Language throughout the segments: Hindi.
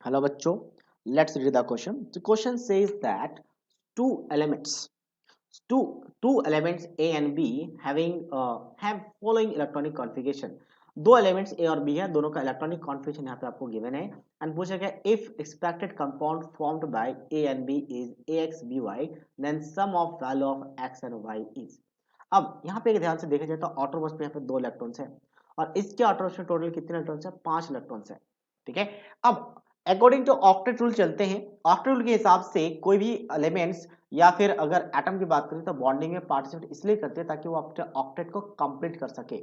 Hello bachcho, let's read the question. The question says that two elements two elements A and B having have following electronic configuration. दो elements A और B है, दोनों का electronic configuration यहाँ पे आपको given है and पूछा गया if expected compound formed by A and B is AXBY then sum of value of X and Y is. अब यहाँ पे ध्यान से देखा जाए तो outermost पे यहाँ पे दो इलेक्ट्रॉन्स है और इसके outermost में टोटल कितने इलेक्ट्रॉन्स है? 5 इलेक्ट्रॉन्स है। ठीक है, अब अकॉर्डिंग टू ऑक्टेट रूल चलते हैं। ऑक्टेट रूल के हिसाब से कोई भी एलिमेंट्स या फिर अगर एटम की बात करें तो बॉन्डिंग में पार्टिसिपेट इसलिए करते हैं ताकि वो अपने ऑक्टेट को कंप्लीट कर सके।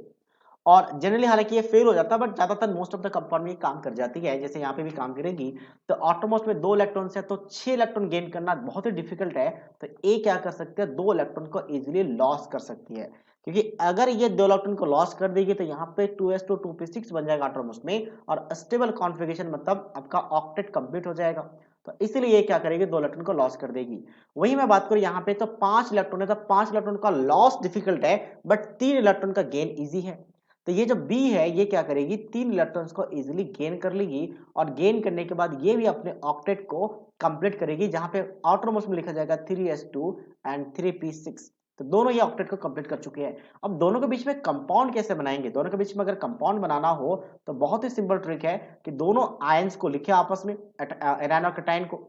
और जनरली हालांकि ये फेल हो जाता है बट ज्यादातर मोस्ट ऑफ द कंपाउंड में काम कर जाती है, जैसे यहाँ पे भी काम करेगी। तो ऑटोमोस्ट में 2 इलेक्ट्रॉन्स है तो 6 इलेक्ट्रॉन गेन करना बहुत ही डिफिकल्ट है। तो ए क्या कर सकते हैं, 2 इलेक्ट्रॉन को इजीली लॉस कर सकती है, क्योंकि अगर ये 2 इलेक्ट्रॉन को लॉस कर देगी तो यहाँ पे 2s2 2p6 बन जाएगा ऑटोमोस्ट में और स्टेबल कॉन्फ़िगरेशन मतलब आपका ऑक्टेट कंप्लीट हो जाएगा। तो इसलिए ये क्या करेगी, 2 इलेक्ट्रॉन को लॉस कर देगी। वही मैं बात करूं यहाँ पे तो 5 इलेक्ट्रॉन है तो 5 इलेक्ट्रॉन का लॉस डिफिकल्ट है बट 3 इलेक्ट्रॉन का गेन इजी है। तो ये जो बी है ये क्या करेगी, 3 इलेक्ट्रॉन्स को इजीली गेन कर लेगी और गेन करने के बाद ये भी अपने ऑक्टेट को कंप्लीट करेगी, जहां पे आउटर मोस्ट में लिखा जाएगा 3s2 एंड 3p6। तो दोनों ये ऑक्टेट को कंप्लीट कर चुके हैं। अब दोनों के बीच में कंपाउंड कैसे बनाएंगे, दोनों के बीच में अगर कंपाउंड बनाना हो तो बहुत ही सिंपल ट्रिक है कि दोनों आयंस को लिखे आपस में एरान और कैटायन को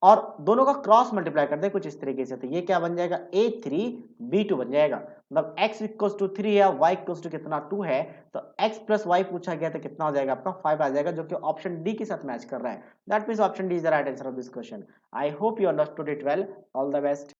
और दोनों का क्रॉस मल्टीप्लाई कर दे कुछ इस तरीके से। तो ये क्या बन जाएगा, A3B2 बन जाएगा। मतलब x इक्वल्स टू 3 है, y इक्वल्स टू कितना 2 है, तो x प्लस y पूछा गया तो कितना हो जाएगा आपका 5 आ जाएगा, जो कि ऑप्शन डी के साथ मैच कर रहा है। That means option D is the right answer of this question. I hope you understood it well. All the best.